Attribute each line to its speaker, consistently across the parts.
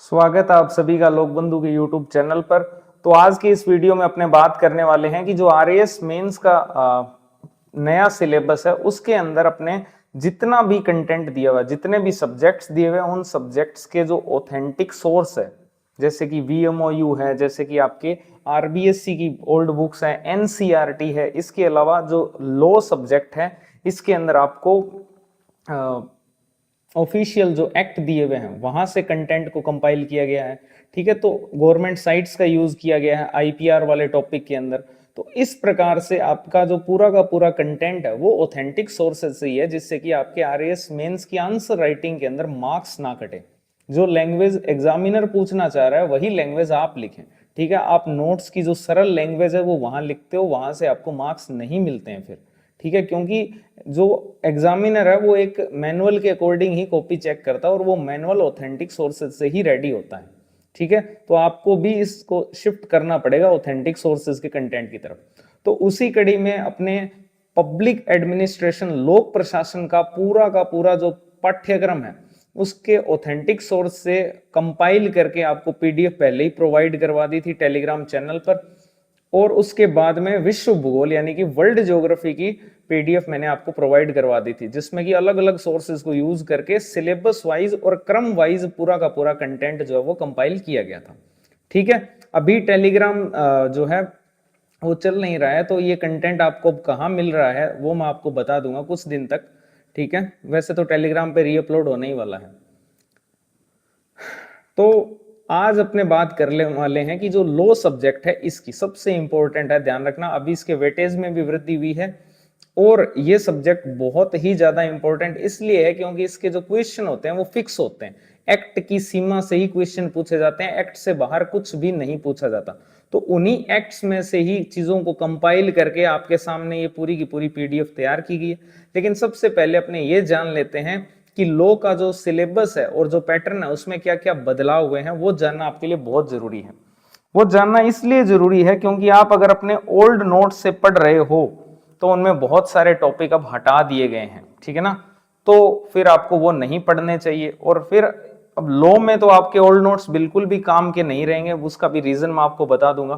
Speaker 1: स्वागत है आप सभी का लोक बंधु के यूट्यूब चैनल पर। तो आज की इस वीडियो में अपने बात करने वाले हैं कि जो आरएएस मेंस का नया सिलेबस है उसके अंदर अपने जितना भी कंटेंट दिया हुआ है, जितने भी सब्जेक्ट्स दिए हुए हैं, उन सब्जेक्ट्स के जो ऑथेंटिक सोर्स है, जैसे कि वीएमओयू है, जैसे कि आपके आरबीएससी की ओल्ड बुक्स है, एनसीईआरटी है, इसके अलावा जो लॉ सब्जेक्ट है इसके अंदर आपको ऑफिशियल जो एक्ट दिए हुए हैं वहां से कंटेंट को कंपाइल किया गया है। ठीक है, तो गवर्नमेंट साइट्स का यूज किया गया है आईपीआर वाले टॉपिक के अंदर। तो इस प्रकार से आपका जो पूरा का पूरा कंटेंट है वो ऑथेंटिक सोर्सेज से ही है, जिससे कि आपके आरएएस मेंस की आंसर राइटिंग के अंदर मार्क्स ना कटे। जो लैंग्वेज एग्जामिनर पूछना चाह रहा है वही लैंग्वेज आप लिखें। ठीक है, आप नोट्स की जो सरल लैंग्वेज है वो वहां लिखते हो, वहां से आपको मार्क्स नहीं मिलते हैं फिर। ठीक है, क्योंकि जो एग्जामिनर है वो एक मैनुअल के अकॉर्डिंग ही कॉपी चेक करता है और वो मैनुअल ऑथेंटिक सोर्सेज से ही रेडी होता है। ठीक है, तो आपको भी इसको शिफ्ट करना पड़ेगा ऑथेंटिक सोर्सेज के कंटेंट की तरफ। तो उसी कड़ी में अपने पब्लिक एडमिनिस्ट्रेशन लोक प्रशासन का पूरा जो पाठ्यक्रम है उसके ऑथेंटिक सोर्स से कंपाइल करके आपको पीडीएफ पहले ही प्रोवाइड करवा दी थी टेलीग्राम चैनल पर, और उसके बाद में विश्व भूगोल यानी कि वर्ल्ड ज्योग्राफी की पीडीएफ मैंने आपको प्रोवाइड करवा दी थी, जिसमें कि अलग अलग सोर्सेज को यूज करके सिलेबस वाइज और क्रम वाइज पूरा का पूरा कंटेंट जो है वो कंपाइल किया गया था। ठीक है, अभी टेलीग्राम जो है वो चल नहीं रहा है, तो ये कंटेंट आपको कहाँ मिल रहा है वो मैं आपको बता दूंगा कुछ दिन तक। ठीक है, वैसे तो टेलीग्राम पे रीअपलोड होने ही वाला है। तो आज अपने बात करने वाले हैं कि जो लॉ सब्जेक्ट है इसकी सबसे इंपॉर्टेंट है, ध्यान रखना। अभी इसके वेटेज में भी वृद्धि हुई है और ये सब्जेक्ट बहुत ही ज्यादा इंपॉर्टेंट इसलिए है क्योंकि इसके जो क्वेश्चन होते हैं वो फिक्स होते हैं। एक्ट की सीमा से ही क्वेश्चन पूछे जाते हैं, एक्ट से बाहर कुछ भी नहीं पूछा जाता। तो उन्हीं एक्ट्स में से ही चीजों को कंपाइल करके आपके सामने ये पूरी की पूरी पीडीएफ तैयार की गई है। लेकिन सबसे पहले अपने ये जान लेते हैं कि लॉ का जो सिलेबस है और जो पैटर्न है उसमें क्या क्या बदलाव हुए हैं, वो जानना आपके लिए बहुत जरूरी है। वो जानना इसलिए जरूरी है क्योंकि आप अगर अपने ओल्ड नोट से पढ़ रहे हो तो उनमें बहुत सारे टॉपिक अब हटा दिए गए हैं। ठीक है ना, तो फिर आपको वो नहीं पढ़ने चाहिए। और फिर अब लॉ में तो आपके ओल्ड नोट्स बिल्कुल भी काम के नहीं रहेंगे, उसका भी रीजन मैं आपको बता दूंगा।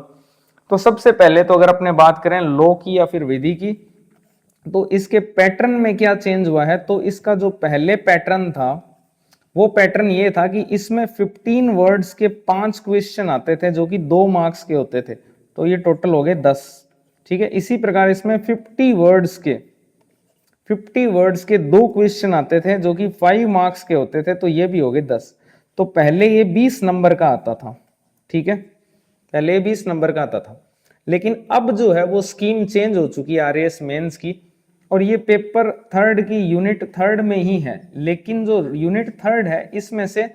Speaker 1: तो सबसे पहले तो अगर अपने बात करें लॉ की या फिर विधि की, तो इसके पैटर्न में क्या चेंज हुआ है। तो इसका जो पहले पैटर्न था वो पैटर्न ये था कि इसमें 15 वर्ड्स के 5 क्वेश्चन आते थे जो कि 2 मार्क्स के होते थे, तो ये टोटल हो गए 10। ठीक है, इसी प्रकार इसमें 50 वर्ड्स के 2 क्वेश्चन आते थे जो कि 5 मार्क्स के होते थे, तो ये भी हो गए 10। तो पहले ये 20 नंबर का आता था। ठीक है, पहले 20 नंबर का आता था, लेकिन अब जो है वो स्कीम चेंज हो चुकी है आरएएस मेंस की, और ये पेपर थर्ड की यूनिट थर्ड में ही है। लेकिन जो यूनिट थर्ड है इसमें से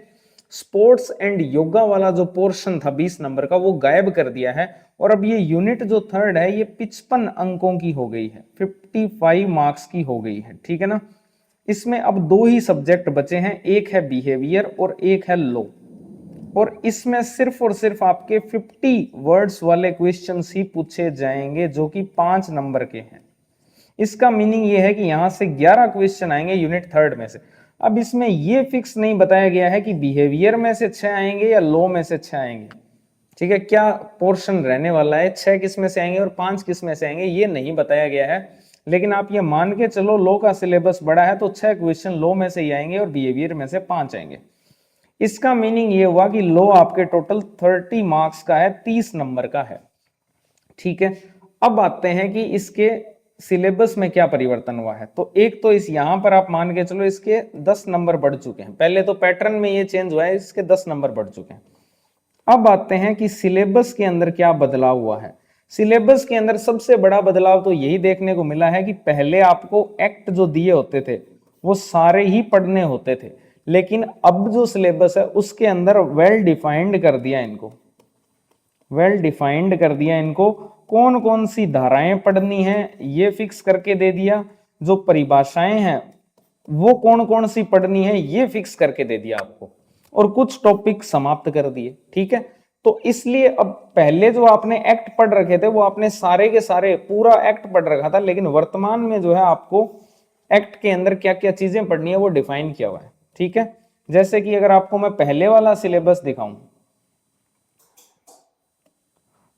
Speaker 1: स्पोर्ट्स एंड योगा वाला जो पोर्शन था 20 नंबर का वो गायब कर दिया है, और अब ये यूनिट जो थर्ड है ये 55 अंकों की हो गई है, 55 मार्क्स की हो गई है। ठीक है ना, इसमें अब 2 ही सब्जेक्ट बचे हैं, एक है बिहेवियर और एक है लॉ, और इसमें सिर्फ और सिर्फ आपके 50 वर्ड्स वाले क्वेश्चंस ही पूछे जाएंगे जो कि 5 नंबर के हैं। इसका मीनिंग ये है कि यहां से 11 क्वेश्चन आएंगे यूनिट थर्ड में से। अब इसमें ये फिक्स नहीं बताया गया है कि बिहेवियर में से 6 आएंगे या लॉ में से 6 आएंगे। ठीक है, क्या पोर्शन रहने वाला है, 6 किस में से आएंगे और 5 किस में से आएंगे, ये नहीं बताया गया है। लेकिन आप ये मान के चलो लॉ का सिलेबस बड़ा है तो 6 क्वेश्चन लॉ में से ही आएंगे और बिहेवियर में से 5 आएंगे। इसका मीनिंग ये हुआ कि लॉ आपके टोटल 30 मार्क्स का है, 30 नंबर का है। ठीक है, अब आते हैं कि इसके सिलेबस में क्या परिवर्तन हुआ है। तो एक तो इस यहां पर आप मान के चलो इसके 10 नंबर बढ़ चुके हैं, पहले तो पैटर्न में ये चेंज हुआ है, इसके 10 नंबर बढ़ चुके हैं। अब आते हैं कि सिलेबस के अंदर क्या बदलाव हुआ है। सिलेबस के अंदर सबसे बड़ा बदलाव तो यही देखने को मिला है कि पहले आपको एक्ट जो दिए होते थे वो सारे ही पढ़ने होते थे, लेकिन अब जो सिलेबस है उसके अंदर वेल डिफाइंड कर दिया इनको, वेल डिफाइंड कर दिया इनको। कौन कौन सी धाराएं पढ़नी है ये फिक्स करके दे दिया, जो परिभाषाएं हैं वो कौन कौन सी पढ़नी है ये फिक्स करके दे दिया आपको, और कुछ टॉपिक समाप्त कर दिए। ठीक है, तो इसलिए अब पहले जो आपने एक्ट पढ़ रखे थे वो आपने सारे के सारे पूरा एक्ट पढ़ रखा था, लेकिन वर्तमान में जो है आपको एक्ट के अंदर क्या क्या चीजें पढ़नी है वो डिफाइन किया हुआ है। ठीक है, जैसे कि अगर आपको मैं पहले वाला सिलेबस दिखाऊं,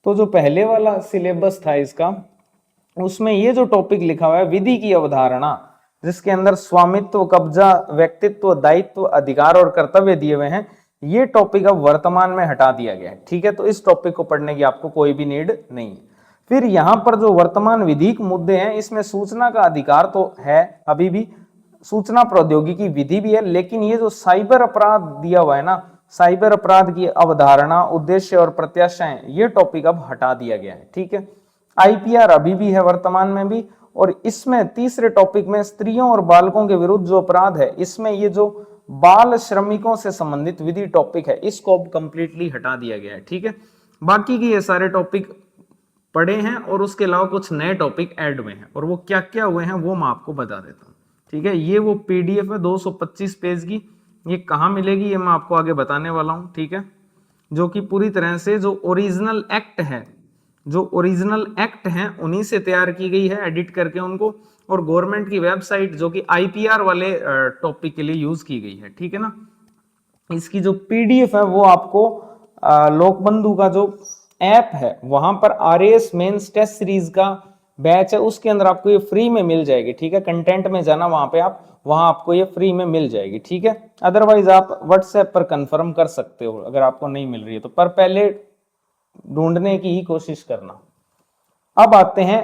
Speaker 1: तो जो पहले वाला सिलेबस था इसका, उसमें ये जो टॉपिक लिखा हुआ है विधि की अवधारणा, जिसके अंदर स्वामित्व, कब्जा, व्यक्तित्व, दायित्व, अधिकार और कर्तव्य दिए हुए हैं, ये टॉपिक अब वर्तमान में हटा दिया गया है। ठीक है, तो इस टॉपिक को पढ़ने की आपको कोई भी नीड नहीं है। फिर यहां पर जो वर्तमान विधिक मुद्दे हैं, इसमें सूचना का अधिकार तो है अभी भी, सूचना प्रौद्योगिकी विधि भी है, लेकिन ये जो साइबर अपराध दिया हुआ है ना, साइबर अपराध की अवधारणा, उद्देश्य और प्रत्याशाएं, ये टॉपिक अब हटा दिया गया है। ठीक है, आईपीआर अभी भी है वर्तमान में भी, और इसमें तीसरे टॉपिक में स्त्रियों और बालकों के विरुद्ध जो अपराध है, इसमें ये जो बाल श्रमिकों से संबंधित विधि टॉपिक है, इसको अब कंप्लीटली हटा दिया गया है। ठीक है, बाकी के ये सारे टॉपिक पढ़े हैं और उसके अलावा कुछ नए टॉपिक ऐड हुए हैं, और वो क्या क्या हुए हैं वो मैं आपको बता देता हूँ। ठीक है, ये वो पीडीएफ है 225 पेज की, ये कहाँ मिलेगी ये मैं आपको आगे बताने वाला हूँ। ठीक है, जो कि पूरी तरह से जो ओरिजिनल एक्ट है, जो ओरिजिनल एक्ट हैं उन्हीं से तैयार की गई है, एडिट करके उनको, और गवर्नमेंट की वेबसाइट जो कि आईपीआर वाले टॉपिक के लिए यूज की गई है। ठीक है ना, इसकी जो पीडीएफ है वो आपको लोकबंधु का जो ऐप है वहां पर आरएएस मेंस टेस्ट सीरीज का बैच है, उसके अंदर आपको ये फ्री में मिल जाएगी। ठीक है, कंटेंट में जाना वहां पे आप, वहां आपको ये फ्री में मिल जाएगी। ठीक है, अदरवाइज आप व्हाट्सएप पर कंफर्म कर सकते हो अगर आपको नहीं मिल रही है तो, पर पहले ढूंढने की ही कोशिश करना। अब आते हैं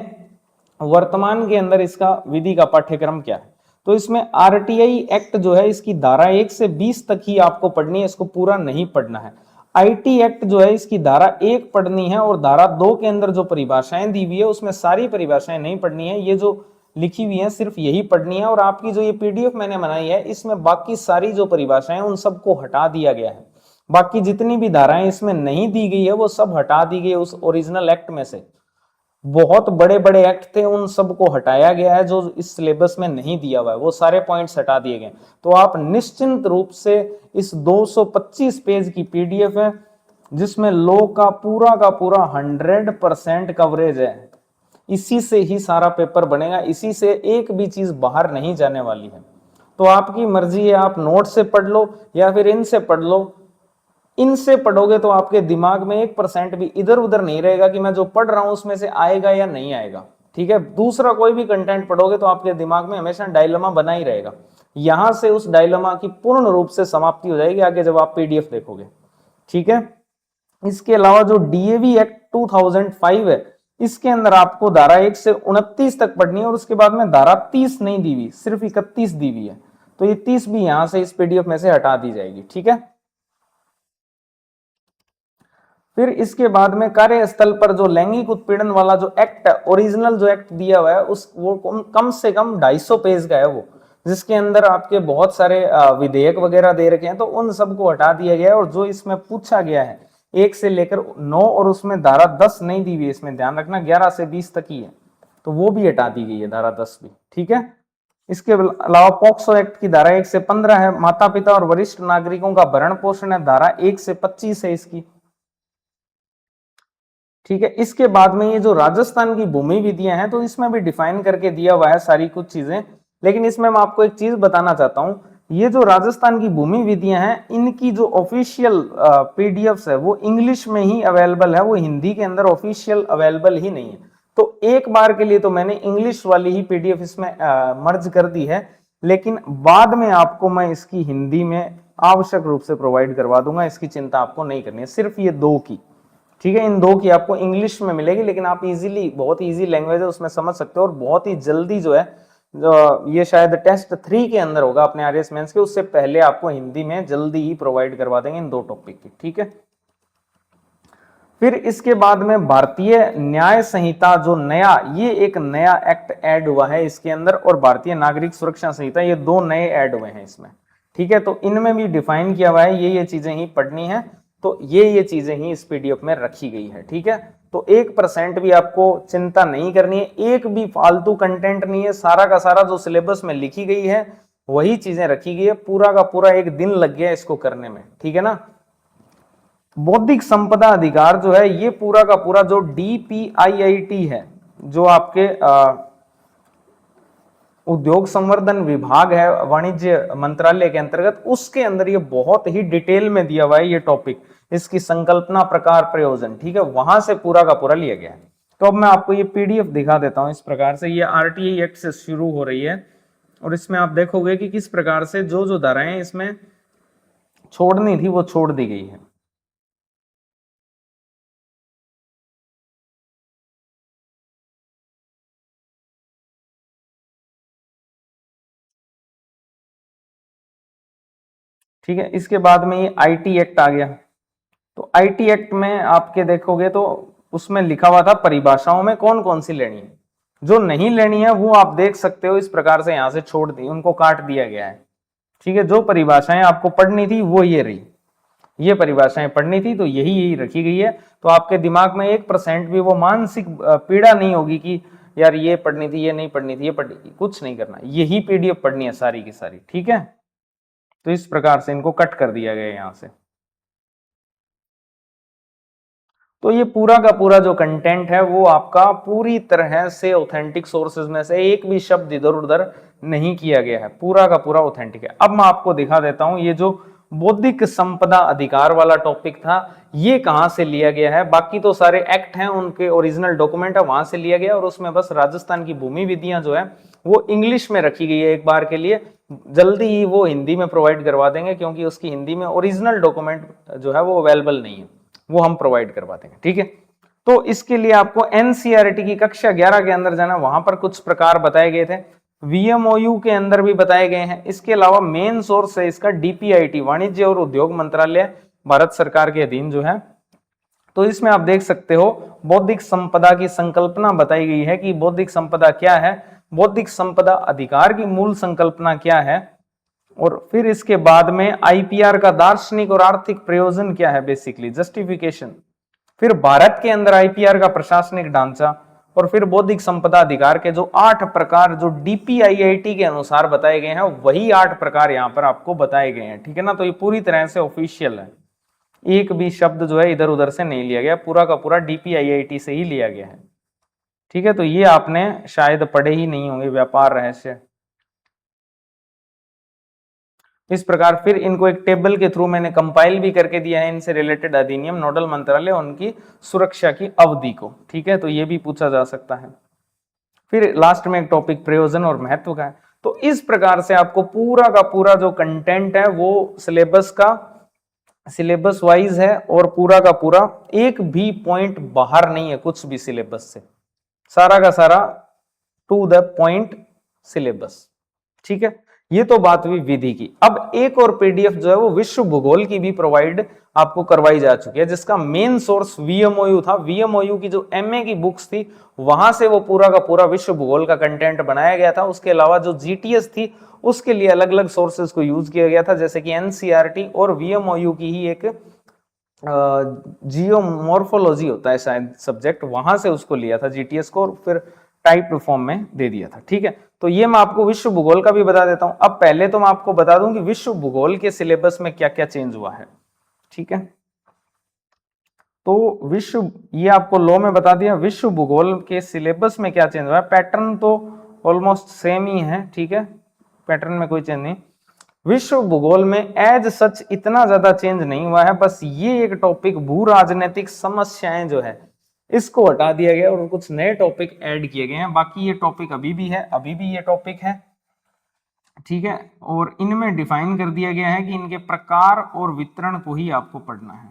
Speaker 1: वर्तमान के अंदर इसका विधि का पाठ्यक्रम क्या है। तो इसमें आरटीआई एक्ट जो है, इसकी धारा 1 से 20 तक ही आपको पढ़नी है, इसको पूरा नहीं पढ़ना है। आईटी एक्ट जो है, इसकी धारा 1 पढ़नी है, और धारा 2 के अंदर जो परिभाषाएं दी हुई है उसमें सारी परिभाषाएं नहीं पढ़नी है, ये जो लिखी हुई है सिर्फ यही पढ़नी है। और आपकी जो ये पीडीएफ मैंने बनाई है, इसमें बाकी सारी जो परिभाषाएं उन सबको हटा दिया गया है। बाकी जितनी भी धाराएं इसमें नहीं दी गई है वो सब हटा दी गई है उस ओरिजिनल एक्ट में से। बहुत बड़े बड़े एक्ट थे, उन सबको हटाया गया है, जो इस सिलेबस में नहीं दिया हुआ है वो सारे पॉइंट्स हटा दिए गए। तो आप निश्चिंत रूप से इस 225 पेज की पीडीएफ है, जिसमें लॉ का पूरा 100% कवरेज है, इसी से ही सारा पेपर बनेगा, इसी से एक भी चीज बाहर नहीं जाने वाली है। तो आपकी मर्जी है, आप नोट से पढ़ लो या फिर इनसे पढ़ लो। इनसे पढ़ोगे तो आपके दिमाग में 1% भी इधर उधर नहीं रहेगा कि मैं जो पढ़ रहा हूं उसमें से आएगा या नहीं आएगा। ठीक है, दूसरा कोई भी कंटेंट पढ़ोगे तो आपके दिमाग में हमेशा डायलेमा बना ही रहेगा। यहां से उस डायलेमा की पूर्ण रूप से समाप्ति हो जाएगी आगे जब आप पीडीएफ देखोगे। ठीक है, इसके अलावा जो डीएवी एक्ट 2005 है, इसके अंदर आपको धारा 1 से 29 तक पढ़नी है, और उसके बाद में धारा 30 नहीं दी हुई, सिर्फ 31 दी हुई है। तो ये 30 भी यहां से इस पीडीएफ में से हटा दी जाएगी। ठीक है, फिर इसके बाद में कार्यस्थल पर जो लैंगिक उत्पीड़न वाला जो एक्ट है, ओरिजिनल जो एक्ट दिया हुआ है, उस वो कम से कम 250 पेज का है वो, जिसके अंदर आपके बहुत सारे विधेयक वगैरह दे रखे हैं, तो उन सबको हटा दिया गया है। और जो इसमें पूछा गया है 1 से लेकर 9, और उसमें धारा 10 नहीं दी हुई है, इसमें ध्यान रखना 11 से 20 तक ही है, तो वो भी हटा दी गई है धारा 10 भी। ठीक है, इसके अलावा पॉक्सो एक्ट की धारा 1 से 15 है, माता पिता और वरिष्ठ नागरिकों का भरण पोषण है, धारा 1 से 25 है इसकी। ठीक है, इसके बाद में ये जो राजस्थान की भूमि विधियां हैं, तो इसमें भी डिफाइन करके दिया हुआ है सारी कुछ चीजें। लेकिन इसमें मैं आपको एक चीज बताना चाहता हूं, ये जो राजस्थान की भूमि विधियां हैं, इनकी जो ऑफिशियल पीडीएफ्स है वो इंग्लिश में ही अवेलेबल है, वो हिंदी के अंदर ऑफिशियल अवेलेबल ही नहीं है। तो एक बार के लिए तो मैंने इंग्लिश वाली ही पीडीएफ इसमें मर्ज कर दी है, लेकिन बाद में आपको मैं इसकी हिंदी में आवश्यक रूप से प्रोवाइड करवा दूंगा, इसकी चिंता आपको नहीं करनी है। सिर्फ ये 2 की, ठीक है, इन 2 की आपको इंग्लिश में मिलेगी, लेकिन आप इजीली, बहुत इजी लैंग्वेज है, उसमें समझ सकते हो, और बहुत ही जल्दी जो है, जो ये शायद टेस्ट 3 के अंदर होगा अपने आरएस मेंस के, उससे पहले आपको हिंदी में जल्दी ही प्रोवाइड करवा देंगे इन 2 टॉपिक की। ठीक है, फिर इसके बाद में भारतीय न्याय संहिता जो नया, ये एक नया एक्ट ऐड हुआ है इसके अंदर, और भारतीय नागरिक सुरक्षा संहिता, ये 2 नए ऐड हुए हैं इसमें। ठीक है, तो इनमें भी डिफाइन किया हुआ है ये चीजें ही पढ़नी है, तो ये चीजें ही इस पीडीएफ में रखी गई है। ठीक है, तो 1% भी आपको चिंता नहीं करनी है, एक भी फालतू कंटेंट नहीं है, सारा का सारा जो सिलेबस में लिखी गई है वही चीजें रखी गई है, पूरा का पूरा 1 दिन लग गया इसको करने में। ठीक है ना, बौद्धिक संपदा अधिकार जो है, ये पूरा का पूरा जो डीपीआईआईटी है, जो आपके उद्योग संवर्धन विभाग है वाणिज्य मंत्रालय के अंतर्गत, उसके अंदर ये बहुत ही डिटेल में दिया हुआ है ये टॉपिक, इसकी संकल्पना, प्रकार, प्रयोजन, ठीक है, वहां से पूरा का पूरा लिया गया है। तो अब मैं आपको ये पीडीएफ दिखा देता हूं। इस प्रकार से ये आरटीआई एक्ट से शुरू हो रही है और इसमें आप देखोगे कि किस प्रकार से जो जो धाराएं इसमें छोड़नी थी वो छोड़ दी गई है। ठीक है, इसके बाद में ये आईटी एक्ट आ गया। तो आईटी एक्ट में आपके देखोगे तो उसमें लिखा हुआ था परिभाषाओं में कौन कौन सी लेनी है, जो नहीं लेनी है वो आप देख सकते हो इस प्रकार से यहां से छोड़ दी, उनको काट दिया गया है। ठीक है, जो परिभाषाएं आपको पढ़नी थी वो ये रही, ये परिभाषाएं पढ़नी थी तो यही यही रखी गई है। तो आपके दिमाग में 1% भी वो मानसिक पीड़ा नहीं होगी कि यार ये पढ़नी थी, ये नहीं पढ़नी थी, ये पढ़नी थी, कुछ नहीं करना, यही पीडीएफ पढ़नी है सारी की सारी। ठीक है, तो इस प्रकार से इनको कट कर दिया गया यहां से। तो ये पूरा का पूरा जो कंटेंट है वो आपका पूरी तरह से ऑथेंटिक सोर्सेज में से एक भी शब्द इधर उधर नहीं किया गया है, पूरा का पूरा ऑथेंटिक है। अब मैं आपको दिखा देता हूं ये जो बौद्धिक संपदा अधिकार वाला टॉपिक था ये कहां से लिया गया है। बाकी तो सारे एक्ट हैं, उनके ओरिजिनल डॉक्यूमेंट है, वहां से लिया गया, और उसमें बस राजस्थान की भूमि विधियां जो है वो इंग्लिश में रखी गई है एक बार के लिए। जल्दी ही वो हिंदी में प्रोवाइड करवा देंगे, क्योंकि उसकी हिंदी में ओरिजिनल डॉक्यूमेंट जो है वो अवेलेबल नहीं है, वो हम प्रोवाइड करवा देंगे। ठीक है, तो इसके लिए आपको एनसीईआरटी की कक्षा 11 के अंदर जाना, वहां पर कुछ प्रकार बताए गए थे, वीएमओयू के अंदर भी बताए गए हैं। इसके अलावा मेन सोर्स है इसका डीपीआईटी, वाणिज्य और उद्योग मंत्रालय, भारत सरकार के अधीन जो है। तो इसमें आप देख सकते हो बौद्धिक संपदा की संकल्पना बताई गई है कि बौद्धिक संपदा क्या है, बौद्धिक संपदा अधिकार की मूल संकल्पना क्या है, और फिर इसके बाद में आईपीआर का दार्शनिक और आर्थिक प्रयोजन क्या है, बेसिकली जस्टिफिकेशन, फिर भारत के अंदर आईपीआर का प्रशासनिक ढांचा, और फिर बौद्धिक संपदा अधिकार के जो 8 प्रकार जो डीपीआईआईटी के अनुसार बताए गए हैं वही 8 प्रकार यहां पर आपको बताए गए हैं। ठीक है ना, तो ये पूरी तरह से ऑफिशियल है, एक भी शब्द जो है इधर उधर से नहीं लिया गया, पूरा का पूरा डीपीआईआईटी से ही लिया गया है। ठीक है, तो ये आपने शायद पढ़े ही नहीं होंगे, व्यापार रहस्य। इस प्रकार फिर इनको एक टेबल के थ्रू मैंने कंपाइल भी करके दिया है, इनसे रिलेटेड अधिनियम, नोडल मंत्रालय, उनकी सुरक्षा की अवधि को। ठीक है, तो ये भी पूछा जा सकता है। फिर लास्ट में एक टॉपिक प्रयोजन और महत्व का है। तो इस प्रकार से आपको पूरा का पूरा जो कंटेंट है वो सिलेबस वाइज है, और पूरा का पूरा एक भी पॉइंट बाहर नहीं है कुछ भी सिलेबस से, सारा का सारा टू द पॉइंट सिलेबस। ठीक है, ये तो बात हुई विधि की। अब एक और पीडीएफ जो है वो विश्व भूगोल की भी प्रोवाइड आपको करवाई जा चुकी है, जिसका मेन सोर्स वीएमओयू था। वीएमओयू की जो एमए की बुक्स थी वहां से वो पूरा का पूरा विश्व भूगोल का कंटेंट बनाया गया था। उसके अलावा जो जीटीएस थी उसके लिए अलग अलग सोर्सेज को यूज किया गया था, जैसे कि एनसीईआरटी और वीएमओयू की ही एक जियोमॉर्फोलॉजी होता है शायद सब्जेक्ट, वहां से उसको लिया था जीटीएस को, और फिर टाइप फॉर्म में दे दिया था। ठीक है, तो ये मैं आपको विश्व भूगोल का भी बता देता हूं। अब पहले तो मैं आपको बता दूं कि विश्व भूगोल के सिलेबस में क्या क्या चेंज हुआ है। ठीक है, तो ये आपको लॉ में बता दिया, विश्व भूगोल के सिलेबस में क्या चेंज हुआ है। पैटर्न तो ऑलमोस्ट सेम ही है, ठीक है, पैटर्न में कोई चेंज नहीं। विश्व भूगोल में एज सच इतना ज्यादा चेंज नहीं हुआ है, बस ये एक टॉपिक भू राजनीतिक समस्याएं जो है इसको हटा दिया गया और कुछ नए टॉपिक ऐड किए गए हैं। बाकी ये टॉपिक अभी भी है, अभी भी ये टॉपिक है। ठीक है, और इनमें डिफाइन कर दिया गया है कि इनके प्रकार और वितरण को ही आपको पढ़ना है,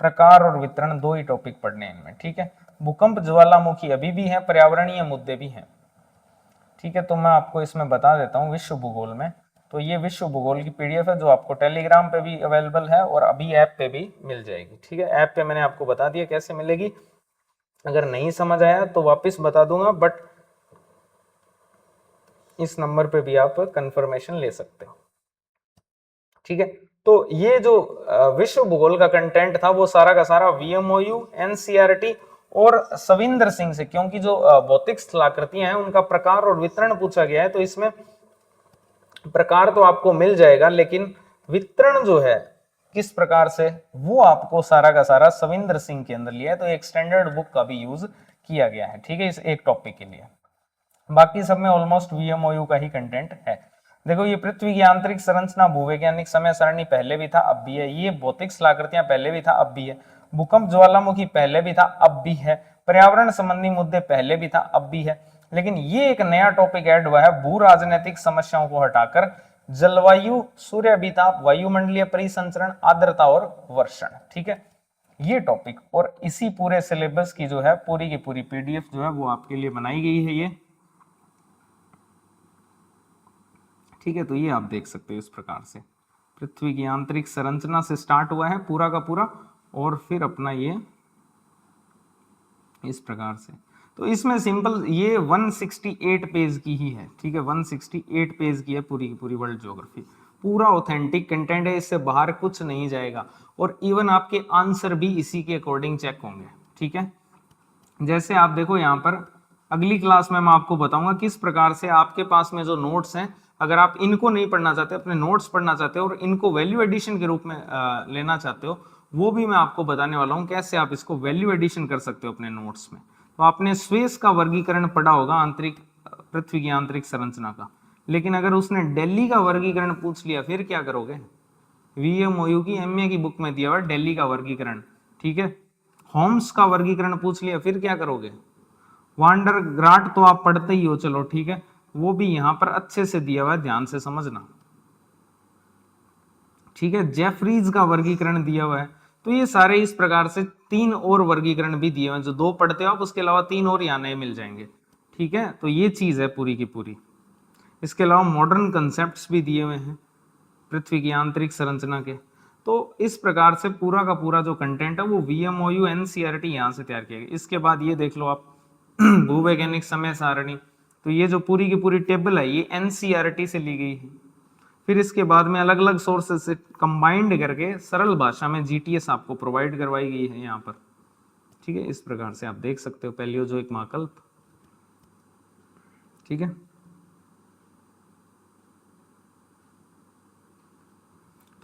Speaker 1: प्रकार और वितरण दो ही टॉपिक पढ़ने हैं इनमें। ठीक है, भूकंप ज्वालामुखी अभी भी है, पर्यावरणीय मुद्दे भी हैं। ठीक है, तो मैं आपको इसमें बता देता हूँ विश्व भूगोल में। तो ये विश्व भूगोल की पीडीएफ है जो आपको टेलीग्राम पे भी अवेलेबल है और अभी ऐप पे भी मिल जाएगी। ठीक है, ऐप पे मैंने आपको बता दिया कैसे मिलेगी, अगर नहीं समझ आया तो वापस बता दूंगा, बट इस नंबर पे भी आप कंफर्मेशन ले सकते हो। ठीक है, तो ये जो विश्व भूगोल का कंटेंट था वो सारा का सारा वीएमओयू, एनसीईआरटी और सविंदर सिंह से, क्योंकि जो भौतिक स्थलाकृतियां हैं उनका प्रकार और वितरण पूछा गया है, तो इसमें प्रकार तो आपको मिल जाएगा, लेकिन वितरण जो है किस प्रकार से वो आपको सारा का सारा सविंदर सिंह के अंदर लिया है। तो एक स्टैंडर्ड बुक का भी यूज किया गया है। ठीक है, इस एक टॉपिक के लिए बाकी सब में ऑलमोस्ट VMOU का ही कंटेंट है। देखो ये पृथ्वी की आंतरिक संरचना, भूवैज्ञानिक समय सारणी पहले भी था अब भी है, ये भौतिक शिलाकृतियां पहले भी था अब भी है, भूकंप ज्वालामुखी पहले भी था अब भी है, पर्यावरण संबंधी मुद्दे पहले भी था अब भी है, लेकिन ये एक नया टॉपिक ऐड हुआ है, भू राजनीतिक समस्याओं को हटाकर जलवायु, सूर्याभिताप, वायुमंडलीय परिसंचरण, आर्द्रता और वर्षण। ठीक है, ये टॉपिक और इसी पूरे सिलेबस की जो है पूरी की पूरी PDF जो है वो आपके लिए बनाई गई है ये। ठीक है, तो ये आप देख सकते हो इस प्रकार से पृथ्वी की आंतरिक संरचना से स्टार्ट हुआ है पूरा का पूरा, और फिर अपना ये इस प्रकार से। तो इसमें सिंपल ये 168 पेज की ही है। ठीक है, 168 पेज की है पूरी की पूरी वर्ल्ड ज्योग्राफी, पूरा ऑथेंटिक कंटेंट है, इससे बाहर कुछ नहीं जाएगा, और इवन आपके आंसर भी इसी के अकॉर्डिंग चेक होंगे। ठीक है, जैसे आप देखो यहाँ पर अगली क्लास में मैं आपको बताऊंगा किस प्रकार से आपके पास में जो नोट्स हैं, अगर आप इनको नहीं पढ़ना चाहते, अपने नोट्स पढ़ना चाहते हो और इनको वैल्यू एडिशन के रूप में लेना चाहते हो, वो भी मैं आपको बताने वाला हूँ कैसे आप इसको वैल्यू एडिशन कर सकते हो अपने नोट्स में। तो आपने स्वेस का वर्गीकरण पढ़ा होगा आंतरिक पृथ्वी की आंतरिक संरचना का, लेकिन अगर उसने दिल्ली का वर्गीकरण पूछ लिया फिर क्या करोगे? VMOU की MA की बुक में दिया हुआ दिल्ली का वर्गीकरण। ठीक है, होम्स का वर्गीकरण पूछ लिया फिर क्या करोगे? वांडर ग्राट तो आप पढ़ते ही हो, चलो ठीक है, वो भी यहां पर अच्छे से दिया हुआ है, ध्यान से समझना। ठीक है, जेफरीज का वर्गीकरण दिया हुआ है। तो ये सारे इस प्रकार से 3 और वर्गीकरण भी दिए हुए हैं, जो 2 पढ़ते हो आप, उसके अलावा 3 और यहाँ नए मिल जाएंगे। ठीक है, तो ये चीज है पूरी की पूरी। इसके अलावा मॉडर्न कंसेप्ट भी दिए हुए हैं पृथ्वी की आंतरिक संरचना के। तो इस प्रकार से पूरा का पूरा जो कंटेंट है वो VMOU NCERT यहाँ से तैयार किया गया। इसके बाद ये देख लो आप भूवैज्ञानिक समय सारणी, तो ये जो पूरी की पूरी टेबल है ये NCERT से ली गई है। फिर इसके बाद में अलग अलग सोर्सेस से कंबाइंड करके सरल भाषा में GTS आपको प्रोवाइड करवाई गई है यहाँ पर। ठीक है, इस प्रकार से आप देख सकते हो पैलियोजोइक महाकल्प। ठीक है,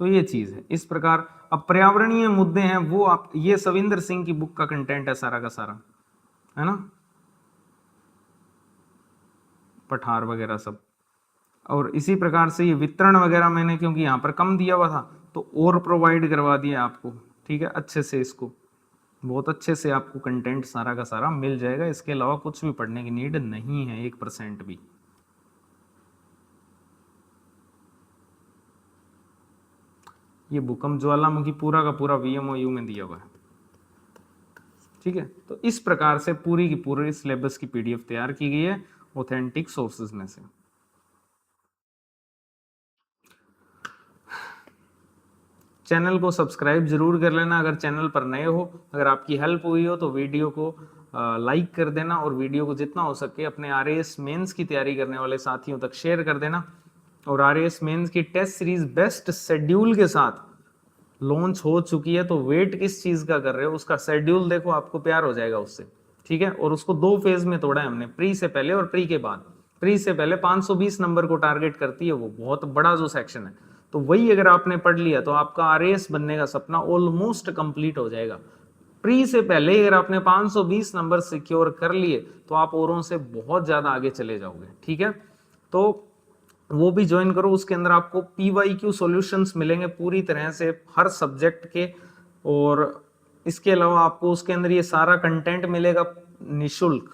Speaker 1: तो ये चीज है इस प्रकार। अब पर्यावरणीय मुद्दे हैं वो आप, ये सविंदर सिंह की बुक का कंटेंट है सारा का सारा, है ना, पठार वगैरह सब। और इसी प्रकार से ये वितरण वगैरह मैंने क्योंकि यहाँ पर कम दिया हुआ था तो और प्रोवाइड करवा दिया आपको। ठीक है, अच्छे से इसको बहुत अच्छे से आपको कंटेंट सारा का सारा मिल जाएगा, इसके अलावा कुछ भी पढ़ने की नीड नहीं है 1% भी। ये भूकंप ज्वालामुखी पूरा का पूरा VMOU में दिया हुआ है। ठीक है, तो इस प्रकार से पूरी की पूरी सिलेबस की PDF तैयार की गई है ऑथेंटिक सोर्सेज में से। चैनल को सब्सक्राइब जरूर कर लेना अगर चैनल पर नए हो। अगर आपकी हेल्प हुई हो तो वीडियो को लाइक कर देना, और वीडियो को जितना हो सके अपने RAS मेंस की तैयारी करने वाले साथियों तक शेयर कर देना। और RAS मेंस की टेस्ट सीरीज बेस्ट शेड्यूल के साथ लॉन्च हो चुकी है, तो वेट किस चीज का कर रहे हो, उसका शेड्यूल देखो, आपको प्यार हो जाएगा उससे। ठीक है, और उसको 2 फेज में तोड़ा है हमने, प्री से पहले और प्री के बाद। प्री से पहले 520 नंबर को टारगेट करती है, वो बहुत बड़ा जो सेक्शन है, तो वही अगर आपने पढ़ लिया तो आपका RAS बनने का सपना ऑलमोस्ट कंप्लीट हो जाएगा। प्री से पहले अगर आपने 520 नंबर सिक्योर कर लिए तो आप औरों से बहुत ज्यादा आगे चले जाओगे। ठीक है, तो वो भी ज्वाइन करो, उसके अंदर आपको PYQ सॉल्यूशंस मिलेंगे पूरी तरह से हर सब्जेक्ट के, और इसके अलावा आपको उसके अंदर ये सारा कंटेंट मिलेगा निशुल्क।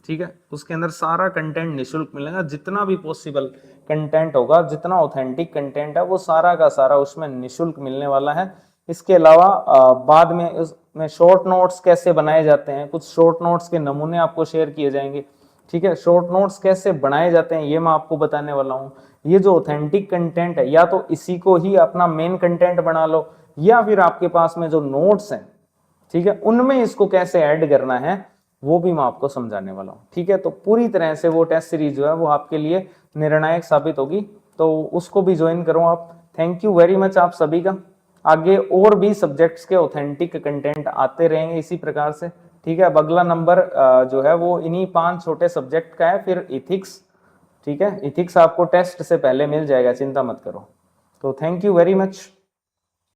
Speaker 1: ठीक है, उसके अंदर सारा कंटेंट निशुल्क मिलेगा, जितना भी पॉसिबल कंटेंट होगा, जितना ऑथेंटिक कंटेंट है वो सारा का सारा उसमें निशुल्क मिलने वाला है। इसके अलावा बाद में उसमें शॉर्ट नोट्स कैसे बनाए जाते हैं, कुछ शॉर्ट नोट्स के नमूने आपको शेयर किए जाएंगे। ठीक है, शॉर्ट नोट्स कैसे बनाए जाते हैं ये मैं आपको बताने वाला हूँ। ये जो ऑथेंटिक कंटेंट है, या तो इसी को ही अपना मेन कंटेंट बना लो, या फिर आपके पास में जो नोट्स हैं, ठीक है, उनमें इसको कैसे ऐड करना है वो भी मैं आपको समझाने वाला हूँ। ठीक है, तो पूरी तरह से वो टेस्ट सीरीज जो है वो आपके लिए निर्णायक साबित होगी, तो उसको भी ज्वाइन करो आप। थैंक यू वेरी मच आप सभी का। आगे और भी सब्जेक्ट्स के ऑथेंटिक कंटेंट आते रहेंगे इसी प्रकार से। ठीक है, अब अगला नंबर जो है वो इन्हीं 5 छोटे सब्जेक्ट का है, फिर इथिक्स। ठीक है, इथिक्स आपको टेस्ट से पहले मिल जाएगा, चिंता मत करो। तो थैंक यू वेरी मच।